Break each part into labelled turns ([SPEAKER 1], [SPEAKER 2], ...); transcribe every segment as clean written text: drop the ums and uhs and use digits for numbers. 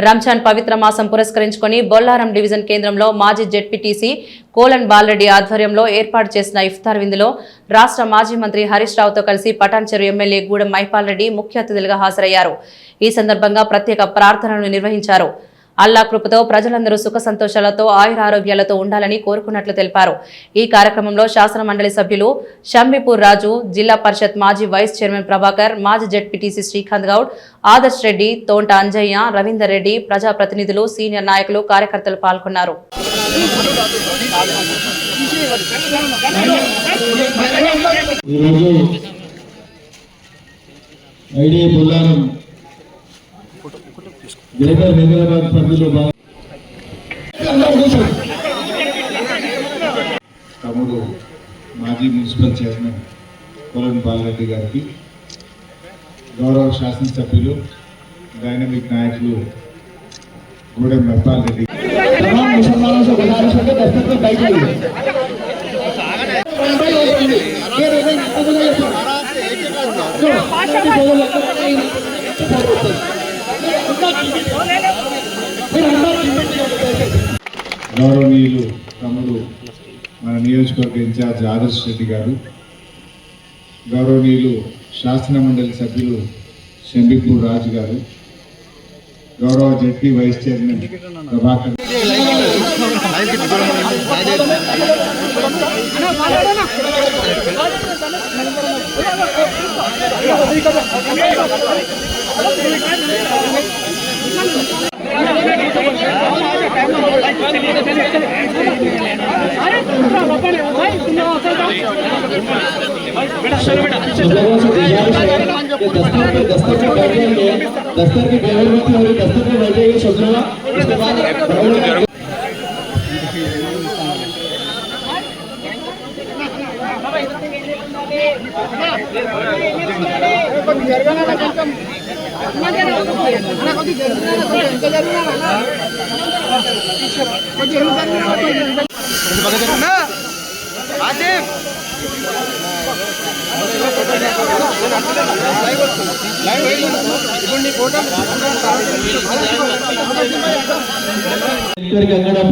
[SPEAKER 1] రంజాన్ పవిత్ర మాసం పురస్కరించుకొని బొల్లారం డివిజన్ కేంద్రంలో మాజీ జెడ్పీటీసీ కోలన్ బాలరెడ్డి ఆధ్వర్యంలో ఏర్పాటు చేసిన ఇఫ్తార్ విందులో రాష్ట్ర మాజీ మంత్రి హరీష్ రావుతో కలిసి పటాన్చెరు ఎమ్మెల్యే గూడెం మైపాల్ రెడ్డి ముఖ్య అతిథులుగా హాజరయ్యారు. ఈ సందర్భంగా ప్రత్యేక ప్రార్థనలు నిర్వహించారు. అల్లా కృపతో ప్రజలందరూ సుఖ సంతోషాలతో ఆయురారోగ్యాలతో ఉండాలని కోరుకున్నట్లు తెలిపారు. ఈ కార్యక్రమంలో శాసన మండలి సభ్యులు షంబిపూర్ రాజు, జిల్లా పరిషత్ మాజీ వైస్ చైర్మన్ ప్రభాకర్, మాజీ జెడ్పీటీసీ శ్రీకాంత్ గౌడ్, ఆదర్శ్ రెడ్డి, తోంట అంజయ్య, రవీందర్ రెడ్డి, ప్రజాప్రతినిధులు, సీనియర్ నాయకులు, కార్యకర్తలు పాల్గొన్నారు.
[SPEAKER 2] గ్రేటర్ హైదరాబాద్ పరిధిలో తమ్ముడు మాజీ మున్సిపల్ చైర్మన్ కోలన్ బాలరెడ్డి గారికి, గౌరవ శాసనసభ్యులు డైనమిక్ నాయకులు గూడెం మైపాల్ రెడ్డి గౌరవనీయులు తమ్ముడు మన నియోజకవర్గ ఇన్ఛార్జ్ ఆదర్శ్ రెడ్డి గారు, గౌరవనీయులు శాసన మండలి సభ్యులు షంబిపూర్ రాజు గారు, గౌరవ జెడ్పీ వైస్ చైర్మన్ ప్రభాకర్, दस्तर की बेहतर और दस्तर में बैठेगी सोचना उसके बाद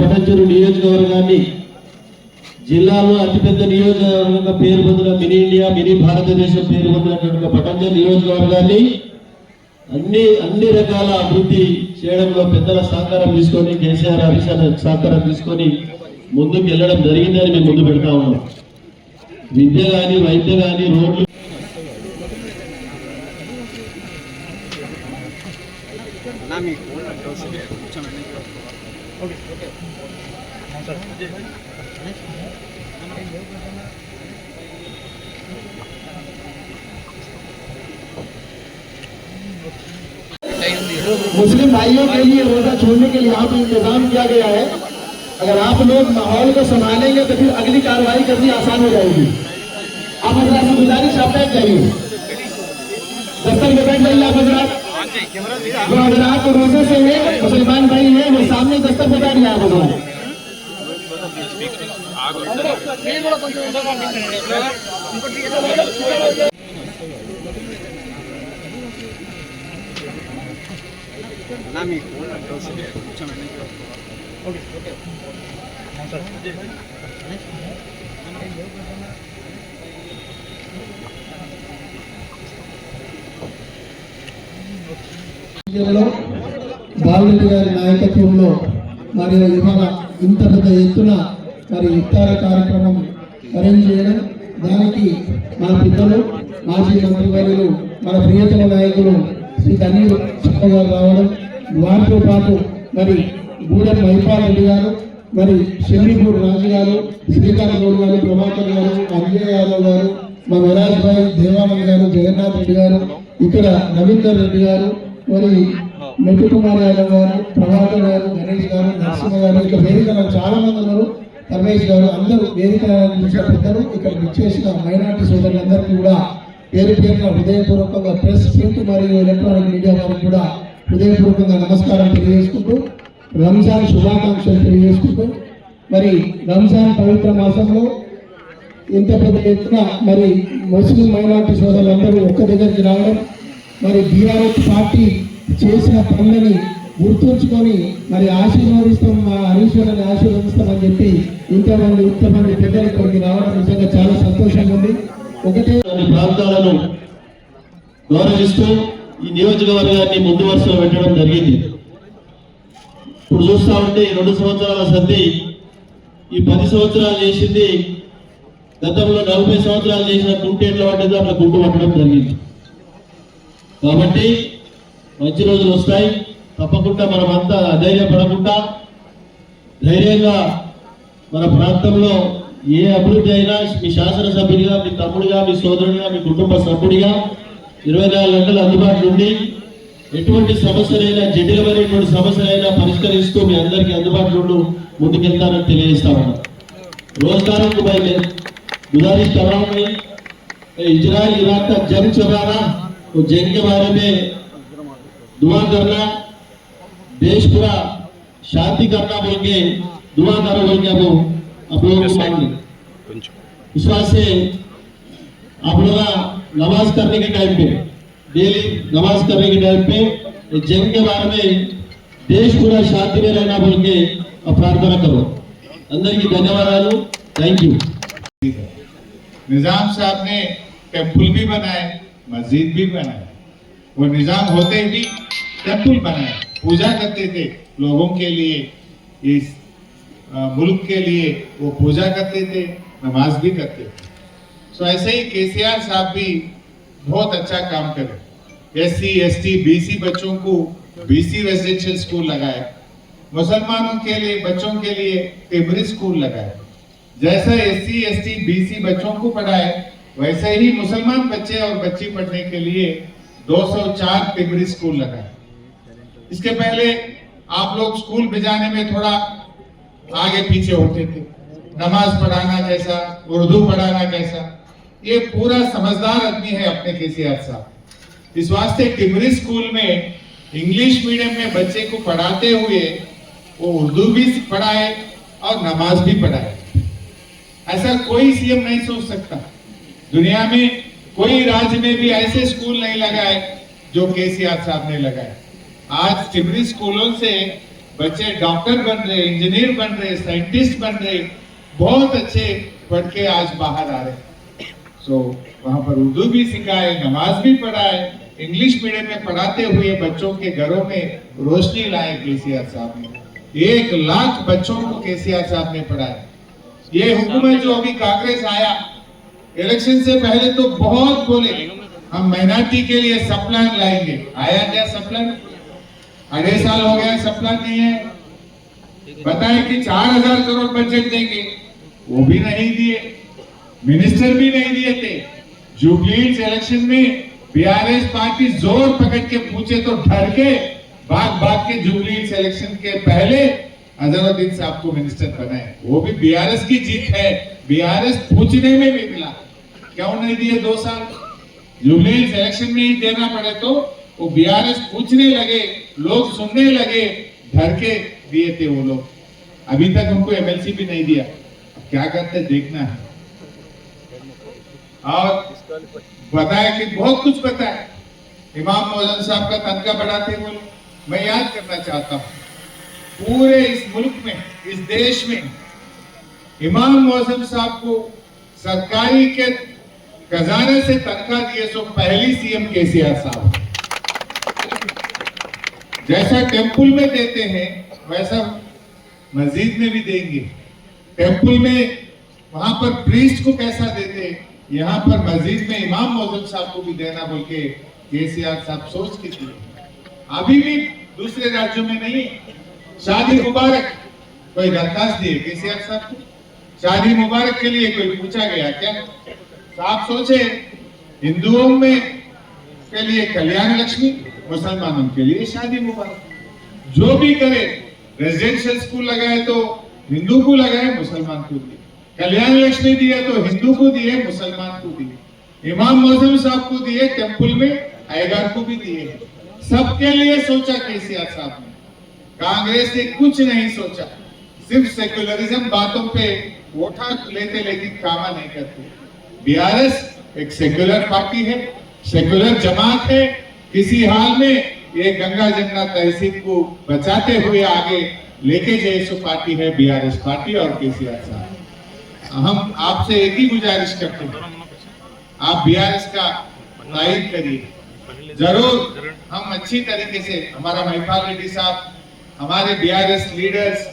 [SPEAKER 2] పటాన్చెరు నియోజకవర్గాన్ని జిల్లాలో అతిపెద్ద నియోజకవర్గంగా పేరు పొందిన మినీ ఇండియా, మినీ భారతదేశం పేరు పొందినటువంటి పటాన్చెరు నియోజకవర్గాన్ని అన్ని రకాల అభివృద్ధి చేయడంలో పెద్దల సహకారం తీసుకొని, కేసీఆర్ హరీష్ సహకారం తీసుకొని ముందుకు వెళ్ళడం జరిగిందని మేము ముందు పెడతా ఉన్నాం. విద్య కానీ, వైద్య కానీ, రోడ్లు मुस्लिम भाइयों के लिए रोजा छोड़ने के लिए यहाँ पे इंतजाम किया गया है। अगर आप लोग माहौल को संभालेंगे तो फिर अगली कार्रवाई करनी आसान हो जाएगी। आप हजरात से गुजारिश, आप बैठ जाइए, दफ्तर में बैठ जाइए। आप हजरात जो हजरात रोजे से है, मुसलमान भाई है, वो सामने दफ्तर में बैठ जाए। आप బాలరెడ్డి గారి నాయకత్వంలో మరి ఇవాళ ఇంత పెద్ద ఎత్తున మరి ఇఫ్తార కార్యక్రమం అరేంజ్ చేయడం, దానికి మన పెద్దలు మాజీ మంత్రివర్యులు మన ప్రియతమ నాయకులు శ్రీ తన్నీరు గారు రావడం, వారితో పాటు మరి గూడెం మైపాల్ రెడ్డి గారు, మరి షంబిపూర్ రాజు గారు, శ్రీకాంత్ గౌడ్ గారు, ప్రభాకర్ గారు, అంజయ్ యాదవ్ గారు, మా విరాజ్ భాయ్, దేవానంద్ గారు, జగన్నాథ్ రెడ్డి గారు, ఇక్కడ రవీందర్ రెడ్డి గారు, మరి మెట్టు కుమార్ యాదవ్ గారు, ప్రభాకర్ గారు, గణేష్ గారు, నరసింహ గారు, ఇక్కడ వేదికలో చాలా మంది ఉన్నారు, రమేష్ గారు, అందరూ వేదిక పెద్దలు, ఇక్కడ విచ్చేసిన మైనార్టీ సోదరులందరికీ కూడా పేరు పేరున హృదయపూర్వకంగా ప్రెస్, ప్రింట్ మరియు ఎలక్ట్రానిక్ మీడియా వారికి కూడా హృదయపూర్వకంగా నమస్కారం తెలియజేసుకుంటూ, రంజాన్ శుభాకాంక్షలు తెలియజేసుకుంటూ, మరి రంజాన్ పవిత్ర మాసంలో ఇంత పెద్ద ఎత్తున మరి ముస్లిం మైనార్టీ సోదరులందరూ ఒక్క దగ్గరికి రావడం, మరి బీఆర్ఎస్ పార్టీ చేసిన పనులని గుర్తుంచుకొని మరి ఆశీర్వదిస్తాం, మా హరీష్ గారిని ఆశీర్వదిస్తామని చెప్పి ఇంతమంది పెద్దలు ఇక్కడికి రావడం నిజంగా చాలా సంతోషంగా ఉంది. ఒకటే ప్రాంతాలను గౌరవిస్తూ ఈ నియోజకవర్గాన్ని ముందు వరుసలో పెట్టడం జరిగింది. ఇప్పుడు చూస్తా ఉంటే 2 సంవత్సరాల సంధి ఈ 10 సంవత్సరాలు చేసింది గతంలో 40 సంవత్సరాలు చేసిన కుంటు ఎట్లా పడ్డదో అట్లా కుంటు పట్టడం జరిగింది. కాబట్టి మంచి రోజులు వస్తాయి. తప్పకుండా మనమంతా అధైర్యపడకుండా ధైర్యంగా మన ప్రాంతంలో ఏ అభివృద్ధి అయినా మీ శాసనసభ్యుడిగా, మీ తమ్ముడిగా, మీ సోదరుడిగా, మీ కుటుంబ సభ్యుడిగా 24 గంటలు అందుబాటులో ఉండి ఎటువంటి సమస్యలైనా, జటిలమైనటువంటి సమస్యలైనా పరిష్కరిస్తూ మీ అందరికీ అందుబాటులో ముందుకెళ్తానని తెలియజేస్తా ఉన్నా. रोजगारों को भाई गुजारिश कर रहा हूँ भाई, इजराइल इराक का जंग चल रहा ना, तो जंग के बारे में दुआ करना, देश पूरा शांति करना बोल के दुआ करो बोल के आप लोगों को मांगे। इस बात से आप लोग नमाज करने के टाइम पे, डेली नमाज करने के टाइम पे जंग के बारे में देश पूरा शांति में रहना बोल के प्रार्थना करो। अंदर की धन्यवाद, थैंक यू।
[SPEAKER 3] निजाम साहब ने टेम्पल भी बनाए, मस्जिद भी बनाए। वो निजाम होते भी टेम्पल बनाए, पूजा करते थे लोगों के लिए, इस मुल्क के लिए वो पूजा करते थे, नमाज भी करते थे। सो ऐसे ही केसीआर साहब भी बहुत अच्छा काम करे। SC ST BC बच्चों को BC रेजिडेंशियल स्कूल लगाए, मुसलमानों के लिए बच्चों के लिए टिबरी स्कूल लगाए। जैसा SC ST BC बच्चों को पढ़ाए वैसे ही मुसलमान बच्चे और बच्ची पढ़ने के लिए 204 टिबरी स्कूल लगाए। इसके पहले आप लोग स्कूल भेजाने में थोड़ा आगे पीछे होते थे, नमाज पढ़ाना कैसा, उर्दू पढ़ाना कैसा, ये पूरा समझदार आदमी है अपने केसीआर साहब। इस वास्ते टिबरी स्कूल में इंग्लिश मीडियम में बच्चे को पढ़ाते हुए वो उर्दू भी पढ़ाए और नमाज भी पढ़ाए। ऐसा कोई सीएम नहीं सोच सकता, दुनिया में कोई राज्य में भी ऐसे स्कूल नहीं लगाए जो केसीआर साहब ने लगाए। आज टिबरी स्कूलों से बच्चे डॉक्टर बन रहे, इंजीनियर बन रहे, साइंटिस्ट बन रहे, बहुत अच्छे पढ़ के आज बाहर आ रहे। सो वहां पर उर्दू भी सिखाए, नमाज भी पढ़ाए, इंग्लिश मीडियम में पढ़ाते हुए बच्चों के घरों में रोशनी लाए केसीआर साहब ने। 1 लाख बच्चों को केसीआर साहब ने पढ़ाया। ये हुकूमत जो अभी कांग्रेस आया, इलेक्शन से पहले तो बहुत बोले हम माइनॉरिटी के लिए सब प्लान लाएंगे। आया क्या सब प्लान? 2.5 साल हो गया, सब प्लान नहीं है। बताए कि 4000 करोड़ बजट देंगे, वो भी नहीं दिए, मिनिस्टर भी नहीं दिए थे। जुबली इलेक्शन में बीआरएस पार्टी जोर पकड़ के पूछे तो डर के भाग के जुबली इलेक्शन के पहले अजहरुद्दीन साहब को मिनिस्टर बनाए। वो भी बीआरएस की जीत है, बीआरएस पूछने में भी मिला। क्यों नहीं दिए 2 साल? जुबली इलेक्शन में ही देना पड़े तो वो बीआरएस पूछने लगे, लोग सुनने लगे, डर के दिए थे वो लोग। अभी तक उनको एमएलसी भी नहीं दिया, अब क्या करते देखना है। और बताया कि बहुत कुछ बताया, इमाम मौजूद साहब का तनख्वाह बढ़ाते हुए मैं याद करना चाहता हूँ, पूरे इस मुल्क में, इस देश में इमाम मौजूद साहब को सरकारी के खजाने से तनख्वाह दिए सो पहली सीएम केसीआर साहब। जैसा टेम्पल में देते हैं वैसा मस्जिद में भी देंगे। टेम्पल में वहां पर प्रीस्ट को कैसा देते, यहाँ पर मस्जिद में इमाम मौजूद साहब को भी देना बोल के केसीआर साहब सोच के दिए। अभी भी दूसरे राज्यों में नहीं। शादी मुबारक कोई दरखास्त दिए केसीआर साहब को, शादी मुबारक के लिए कोई पूछा गया क्या? साहब सोचे हिंदुओं में के लिए कल्याण लक्ष्मी, मुसलमानों के लिए शादी मुबारक। जो भी करे, रेजिडेंशियल स्कूल लगाए तो हिंदू को लगाए, मुसलमान को दिए। कल्याण लक्ष्मी दिए तो हिंदू को दिए, मुसलमान को दिए। इमाम मौजूद साहब को दिए, टेम्पल में आयगार को भी दिए। सबके लिए सोचा केसीआर साहब ने। कांग्रेस ने कुछ नहीं सोचा, सिर्फ सेक्युलरिज्म बातों पे वोटा लेते लेकिन काम नहीं करते। बीआरएस एक सेक्युलर पार्टी है, सेक्युलर जमात है, किसी हाल में ये गंगा जमुना तहसील को बचाते हुए आगे लेके जाए सो पार्टी है बीआरएस पार्टी और केसीआर साहब। हम आपसे एक ही गुजारिश करते हैं, आप बीआरएस का तायद करिए जरूर। हम अच्छी तरीके से, हमारा महिपाल रेड्डी साहब, हमारे बीआरएस लीडर्स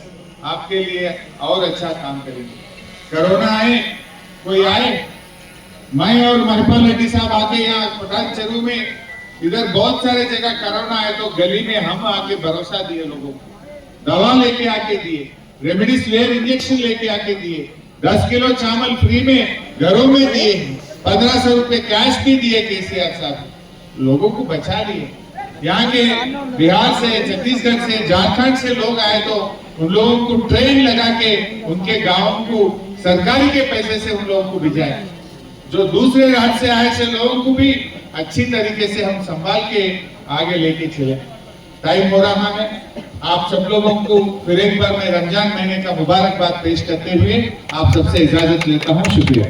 [SPEAKER 3] आपके लिए और अच्छा काम करेंगे। कोरोना आए, कोई आए, मैं और महिपाल रेड्डी साहब आके यहाँ पठान चेरू में इधर बहुत सारे जगह कोरोना आए तो गली में हम आके भरोसा दिए, लोगों को दवा लेके आके दिए, रेमडेसिविर इंजेक्शन लेके आके दिए, 10 किलो चावल फ्री में घरों में दिए, 1500 रुपए कैश भी दिए केसीआर साहब, लोगों को बचा लिए। यहाँ के बिहार से, छत्तीसगढ़ से, झारखंड से लोग आए तो उन लोगों को ट्रेन लगा के उनके गांव को सरकारी के पैसे से उन लोगों को भिजाए। जो दूसरे राज्य से आए से लोगों को भी अच्छी तरीके से हम संभाल के आगे लेके चले। टाइम हो रहा है, आप सब लोगों को फिर एक बार मैं रमजान महीने का मुबारकबाद पेश करते हुए आप सबसे इजाजत लेता हूँ। शुक्रिया।